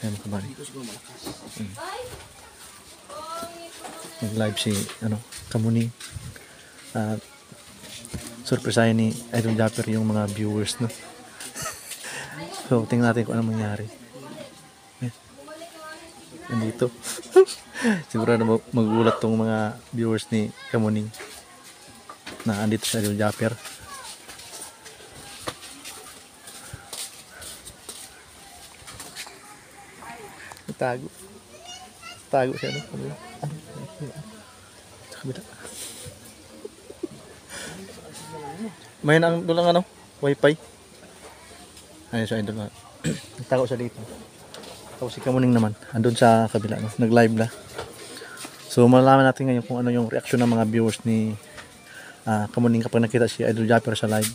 Ayan mga kabady. Nag-live si Kamuning. At surpresahin ni Idol Japper yung mga viewers, no? So tingnan natin kung ano mangyari. Nandito. Siguro na magulat tong mga viewers ni Kamuning na andito sa Idol Japper. Tago siya, no? Sa kabila. May nang dulang wifi. Ayun siya, idol. Nagtago siya dito. Tapos si Kamuning naman andun sa kabila, no? Nag-live na. So malalaman natin ngayon kung ano yung reaksyon ng mga viewers ni Kamuning kapag nakita si Idol Japper sa live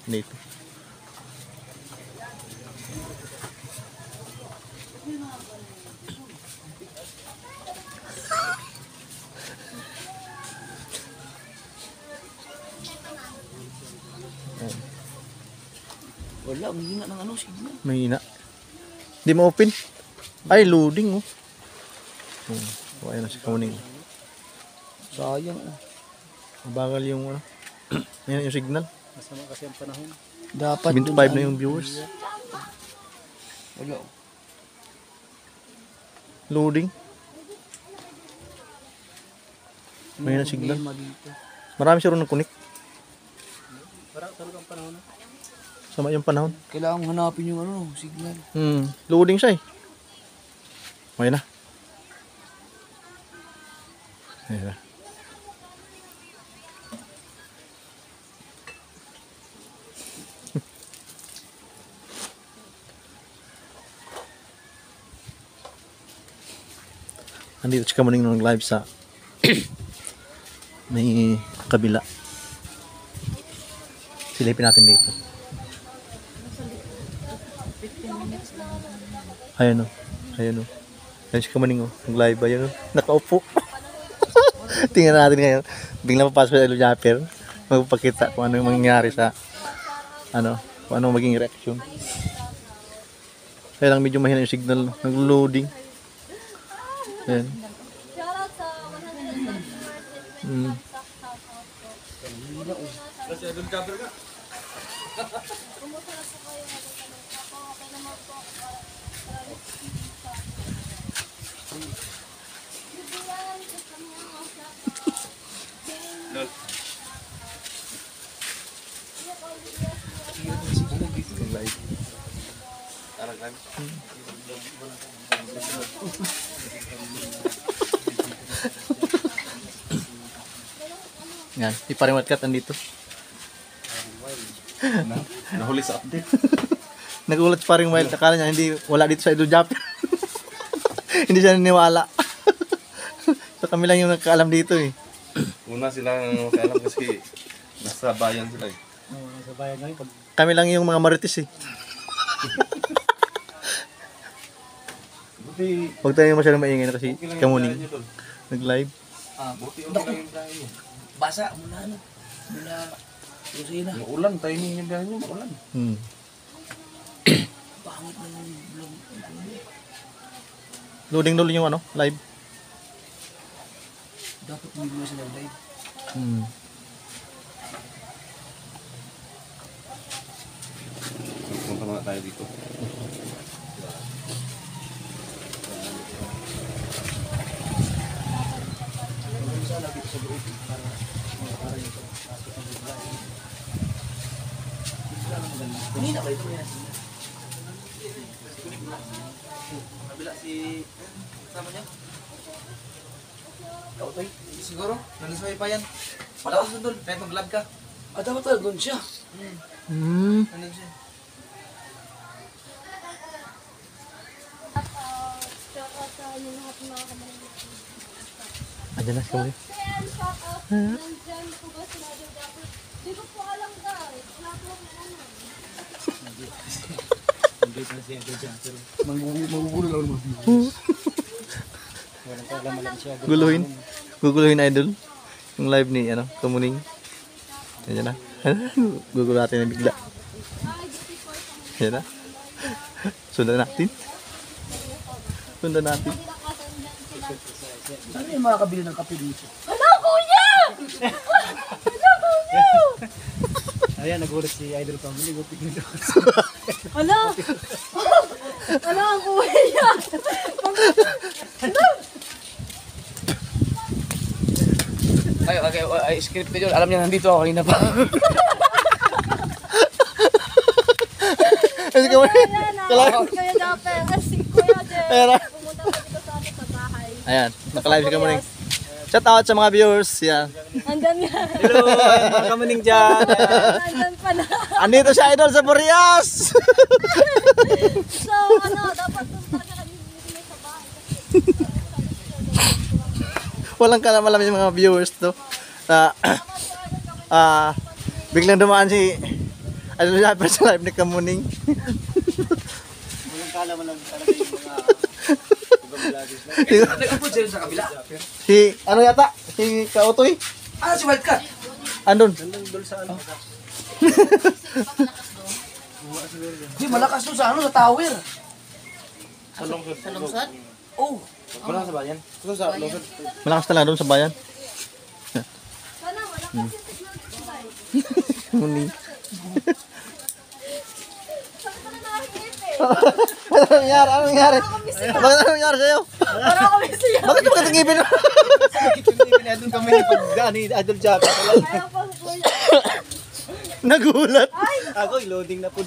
dito. Wala, may hina ng signal. May hina. Hindi ma-open. Ay, loading, oh. Ayan na si Kamuning. Sayang. Mabagal yung ayan yung signal. Masama kasi ang panahon. Dapat 75 na yung viewers. Wala. Loading. May hina signal. Dito. Marami siya rin nag-connect. Parang talagang panahon na. Sama yung panahon. Kailangan hanapin yung signal. Loading siya eh. Okay na. Ayan na. Andito si Kamuning nung live sa may kabila. Silipin natin dito. Ayan o. Ayan o. Ayan si Kamuning o. Nag-live. Ayan o. Nakaupo. Tingnan natin ngayon. Biglang papasok sa Idol Japper. Magpapakita kung ano yung mangyayari sa kung ano maging reaction. Kaya lang medyo mahina yung signal. Nag-loading. Ayan. Kasi Idol Japper ka. Live. Yan, si Paring Wildcat andito. Nahuli sa update. Nagulat si Paring Wild, akala niya wala dito sa Idol Japper. Hindi siya naniwala. So kami lang yung nagkaalam dito eh. Una sila kailan kasi nasa bayan sila eh. Sa bayan ngayon. Kami lang yung mga marites eh. Buti Huwag tayo masyadong maingay na kasi okay lang yung Kamuning biyahe nyo doon. nag-live. Buti okay lang yung biyahe nyo. Basa mula Mula Lucena. Maulan, timing yung biyahe nyo, maulan. Pangit na yung vlog. Loading yung live. Dapat hindi mo sila live. Punta muna tayo dito. Kanina ba ito yan? Kabila si... Sama niya? Okay. Siguro, nanisway pa yan. Wala ka doon, kahit mag-lab ka. Dapat talaga doon siya. Nandun siya. Andiyan na si Kamuning. Di ko po alam guys. Hindi pa siya Idol Japper. Magugulo lang naman. Walang kailangan lang siya. Guguluhin idol. Yung live ni Kamuning. Ayan na. Gugulo natin na bigla. Ayan na. Sundan natin. Sundan natin. Nakasan dyan sila. Ano yung makakabili ng kape dito? Hala, kuya! Hala, kuya! Ayan, nagulat si Idol Family. Gutik nito. Hala! Hala, ang kuya! Ay, script yun. Alam niya nandito ako kanina pa. Kasi ka muna. Kaya Kuya Dapper, si Kuya Jeff. Pera. Pumunta pa dito sa amin sa bahay. Ayan, naka-live si Kamuning. Shout out sa mga viewers. Yan. Andyan nga. Hello, mga kamaning dyan. Andyan pala. Andito siya idol sa Boreas. So, dapat doon talaga kami bumili sa bahay. Walang kalamalam yung mga viewers to. Na biglang dumaan si Idol Japper sa live ni Kamuning. Walang kala mo lang talaga yung mga nag-upload sila sa kabila. Si ano yata? Si Kautoy? Ah, si Wildcat. Andun. Di, malakas doon sa ano, sa tower. Sa lungsod. Oh. Wala sa bayan. Sa lungsod. Malakas talaga doon sa bayan. Sana, wala kasi signal dito guys. Kamuning. Saan ka na nakakit eh? Ano nangyari? Ano nangyari? Bakit ano nangyari sa'yo? Para kami siya. Bakit yung katangipin mo? Doon kami ni pag ni Idol Japper. Ayaw pa sa kuya. Nagulat. Ako, loading na po.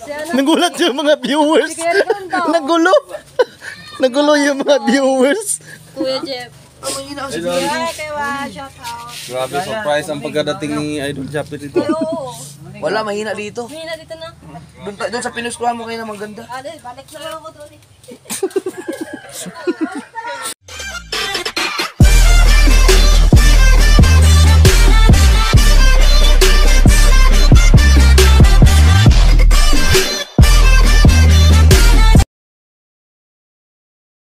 Si ano? Nagulat yung mga viewers. Si Kuya Rizal daw. Nagulo. Nagulo yung mga viewers. Kuya Jeff. Ang mahina ang Ay, kaya shout out. Grabe, surprise ang pagkadating ni Idol Japper dito. Ay, oo. Wala, mahina dito. Hindi na dito na. Doon sa pinuskuhan mo kayo na maganda. Balik na lang ako doon eh.